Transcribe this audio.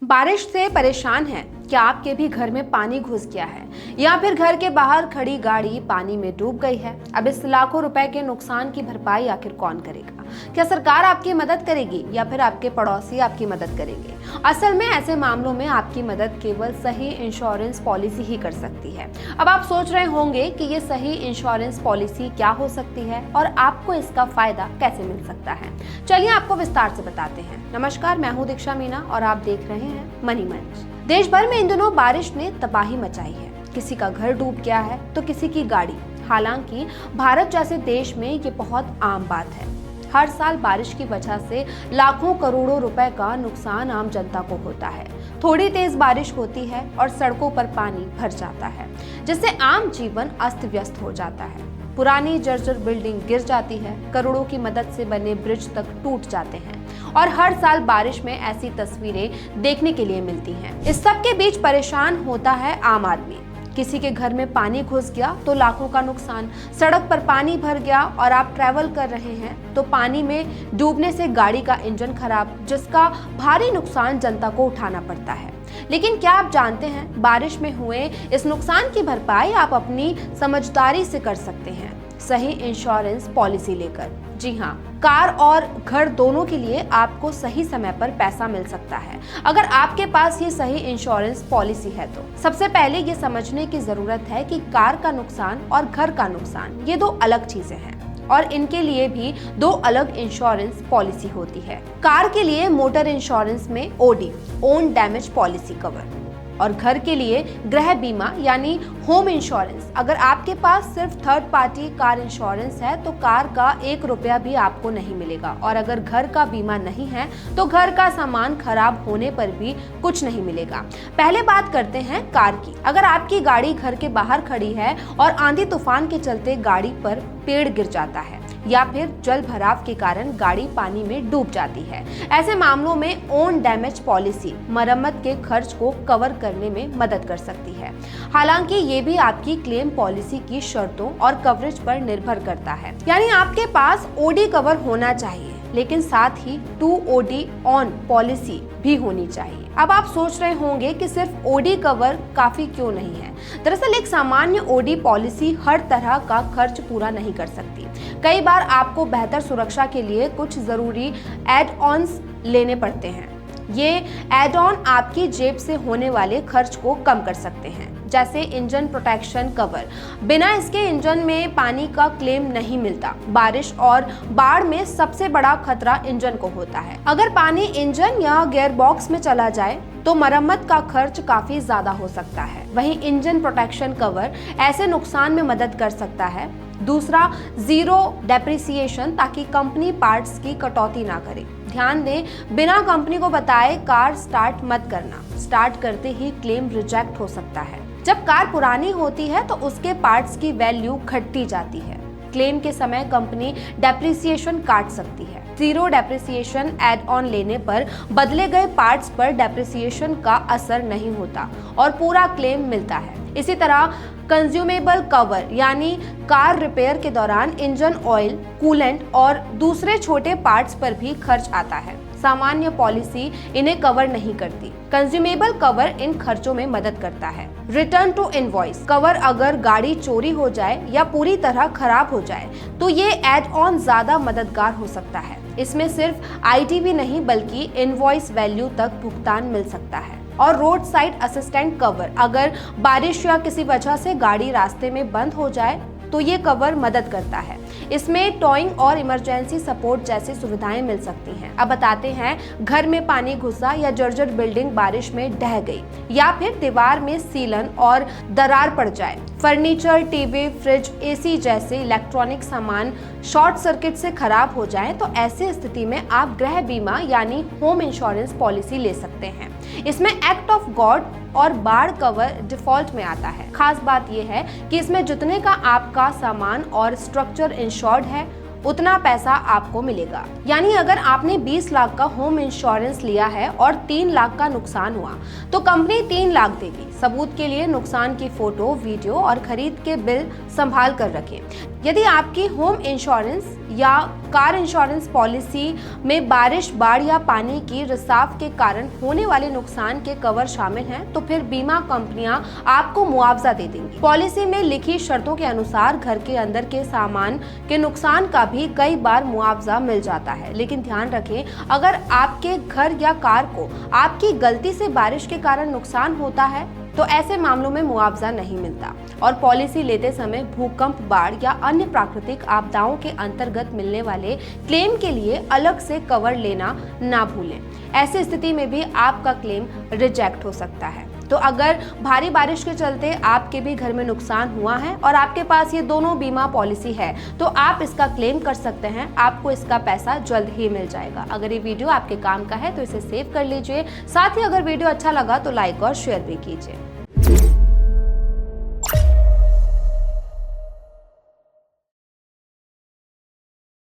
बारिश से परेशान हैं? क्या आपके भी घर में पानी घुस गया है या फिर घर के बाहर खड़ी गाड़ी पानी में डूब गई है? अब इस लाखों रुपए के नुकसान की भरपाई आखिर कौन करेगा? क्या सरकार आपकी मदद करेगी या फिर आपके पड़ोसी आपकी मदद करेंगे? असल में ऐसे मामलों में आपकी मदद केवल सही इंश्योरेंस पॉलिसी ही कर सकती है। अब आप सोच रहे होंगे कि ये सही इंश्योरेंस पॉलिसी क्या हो सकती है और आपको इसका फायदा कैसे मिल सकता है। चलिए आपको विस्तार से बताते हैं। नमस्कार, मैं हूँ दीक्षा मीना और आप देख रहे हैं मनी मंच। देश भर में इन दिनों बारिश ने तबाही मचाई है। किसी का घर डूब गया है तो किसी की गाड़ी। हालांकि भारत जैसे देश में ये बहुत आम बात है। हर साल बारिश की वजह से लाखों करोड़ों रुपए का नुकसान आम जनता को होता है। थोड़ी तेज बारिश होती है और सड़कों पर पानी भर जाता है, जिससे आम जीवन अस्त व्यस्त हो जाता है। पुरानी जर्जर बिल्डिंग गिर जाती है, करोड़ों की मदद से बने ब्रिज तक टूट जाते हैं और हर साल बारिश में ऐसी तस्वीरें देखने के लिए मिलती हैं। इस सब के बीच परेशान होता है आम आदमी। किसी के घर में पानी घुस गया तो लाखों का नुकसान, सड़क पर पानी भर गया और आप ट्रैवल कर रहे हैं तो पानी में डूबने से गाड़ी का इंजन खराब, जिसका भारी नुकसान जनता को उठाना पड़ता है। लेकिन क्या आप जानते हैं, बारिश में हुए इस नुकसान की भरपाई आप अपनी समझदारी से कर सकते हैं, सही इंश्योरेंस पॉलिसी लेकर। जी हाँ, कार और घर दोनों के लिए आपको सही समय पर पैसा मिल सकता है अगर आपके पास ये सही इंश्योरेंस पॉलिसी है। तो सबसे पहले ये समझने की जरूरत है कि कार का नुकसान और घर का नुकसान ये दो अलग चीजें हैं और इनके लिए भी दो अलग इंश्योरेंस पॉलिसी होती है। कार के लिए मोटर इंश्योरेंस में OD, own damage policy cover, और घर के लिए गृह बीमा यानी होम इंश्योरेंस। अगर आपके पास सिर्फ थर्ड पार्टी कार इंश्योरेंस है तो कार का 1 रुपया भी आपको नहीं मिलेगा, और अगर घर का बीमा नहीं है तो घर का सामान खराब होने पर भी कुछ नहीं मिलेगा। पहले बात करते हैं कार की। अगर आपकी गाड़ी घर के बाहर खड़ी है और आंधी तूफान के चलते गाड़ी पर पेड़ गिर जाता है या फिर जल भराव के कारण गाड़ी पानी में डूब जाती है, ऐसे मामलों में ओन डैमेज पॉलिसी मरम्मत के खर्च को कवर करने में मदद कर सकती है। हालांकि ये भी आपकी क्लेम पॉलिसी की शर्तों और कवरेज पर निर्भर करता है। यानी आपके पास ओडी कवर होना चाहिए, लेकिन साथ ही 2OD ऑन पॉलिसी भी होनी चाहिए। अब आप सोच रहे होंगे कि सिर्फ ओडी कवर काफी क्यों नहीं है। दरअसल एक सामान्य ओडी पॉलिसी हर तरह का खर्च पूरा नहीं कर सकती। कई बार आपको बेहतर सुरक्षा के लिए कुछ जरूरी एड ऑन्स लेने पड़ते हैं। ये एड ऑन आपकी जेब से होने वाले खर्च को कम कर सकते हैं, जैसे इंजन प्रोटेक्शन कवर। बिना इसके इंजन में पानी का क्लेम नहीं मिलता। बारिश और बाढ़ में सबसे बड़ा खतरा इंजन को होता है। अगर पानी इंजन या गियर बॉक्स में चला जाए तो मरम्मत का खर्च काफी ज्यादा हो सकता है। वहीं इंजन प्रोटेक्शन कवर ऐसे नुकसान में मदद कर सकता है। दूसरा, जीरो डेप्रिसिएशन, ताकि कंपनी पार्ट्स की कटौती ना करे। ध्यान दें, बिना कंपनी को बताए कार स्टार्ट मत करना। स्टार्ट करते ही क्लेम रिजेक्ट हो सकता है। जब कार पुरानी होती है तो उसके पार्ट्स की वैल्यू घटती जाती है। क्लेम के समय कंपनी डेप्रिसिएशन काट सकती है। जीरो डेप्रिसिएशन एड ऑन लेने पर बदले गए पार्ट्स पर डेप्रिसिएशन का असर नहीं होता और पूरा क्लेम मिलता है। इसी तरह कंज्यूमेबल कवर, यानी कार रिपेयर के दौरान इंजन ऑयल, कूलेंट और दूसरे छोटे पार्ट्स पर भी खर्च आता है। सामान्य पॉलिसी इन्हें कवर नहीं करती। कंज्यूमेबल कवर इन खर्चों में मदद करता है। रिटर्न टू इनवॉइस कवर, अगर गाड़ी चोरी हो जाए या पूरी तरह खराब हो जाए तो ये एड ऑन ज्यादा मददगार हो सकता है। इसमें सिर्फ आईटीवी नहीं बल्कि इनवॉइस वैल्यू तक भुगतान मिल सकता है। और रोड साइड असिस्टेंट कवर, अगर बारिश या किसी वजह से गाड़ी रास्ते में बंद हो जाए तो ये कवर मदद करता है। इसमें टॉइंग और इमरजेंसी सपोर्ट जैसी सुविधाएं मिल सकती हैं। अब बताते हैं, घर में पानी घुसा या जर्जर बिल्डिंग बारिश में ढह गई या फिर दीवार में सीलन और दरार पड़ जाए, फर्नीचर, टीवी, फ्रिज, एसी जैसे इलेक्ट्रॉनिक सामान शॉर्ट सर्किट से खराब हो जाएं तो ऐसी स्थिति में आप गृह बीमा यानी होम इंश्योरेंस पॉलिसी ले सकते हैं। इसमें एक्ट ऑफ गॉड और बाढ़ कवर डिफॉल्ट में आता है। खास बात यह है कि इसमें जितने का आपका सामान और स्ट्रक्चर इंश्योर्ड है उतना पैसा आपको मिलेगा। यानी अगर आपने 20 लाख का होम इंश्योरेंस लिया है और 3 लाख का नुकसान हुआ तो कंपनी 3 लाख देगी। सबूत के लिए नुकसान की फोटो, वीडियो और खरीद के बिल संभाल कर रखें। यदि आपकी होम इंश्योरेंस या कार इंश्योरेंस पॉलिसी में बारिश, बाढ़ या पानी की रिसाव के कारण होने वाले नुकसान के कवर शामिल हैं, तो फिर बीमा कंपनियां आपको मुआवजा दे देंगी। पॉलिसी में लिखी शर्तों के अनुसार घर के अंदर के सामान के नुकसान का भी कई बार मुआवजा मिल जाता है। लेकिन ध्यान रखें, अगर आपके घर या कार को आपकी गलती से बारिश के कारण नुकसान होता है तो ऐसे मामलों में मुआवजा नहीं मिलता। और पॉलिसी लेते समय भूकंप, बाढ़ या अन्य प्राकृतिक आपदाओं के अंतर्गत मिलने वाले क्लेम के लिए अलग से कवर लेना ना भूलें। ऐसी स्थिति में भी आपका क्लेम रिजेक्ट हो सकता है। तो अगर भारी बारिश के चलते आपके भी घर में नुकसान हुआ है और आपके पास ये दोनों बीमा पॉलिसी है, तो आप इसका क्लेम कर सकते हैं। आपको इसका पैसा जल्द ही मिल जाएगा। अगर ये वीडियो आपके काम का है तो इसे सेव कर लीजिए। साथ ही अगर वीडियो अच्छा लगा तो लाइक और शेयर भी कीजिए।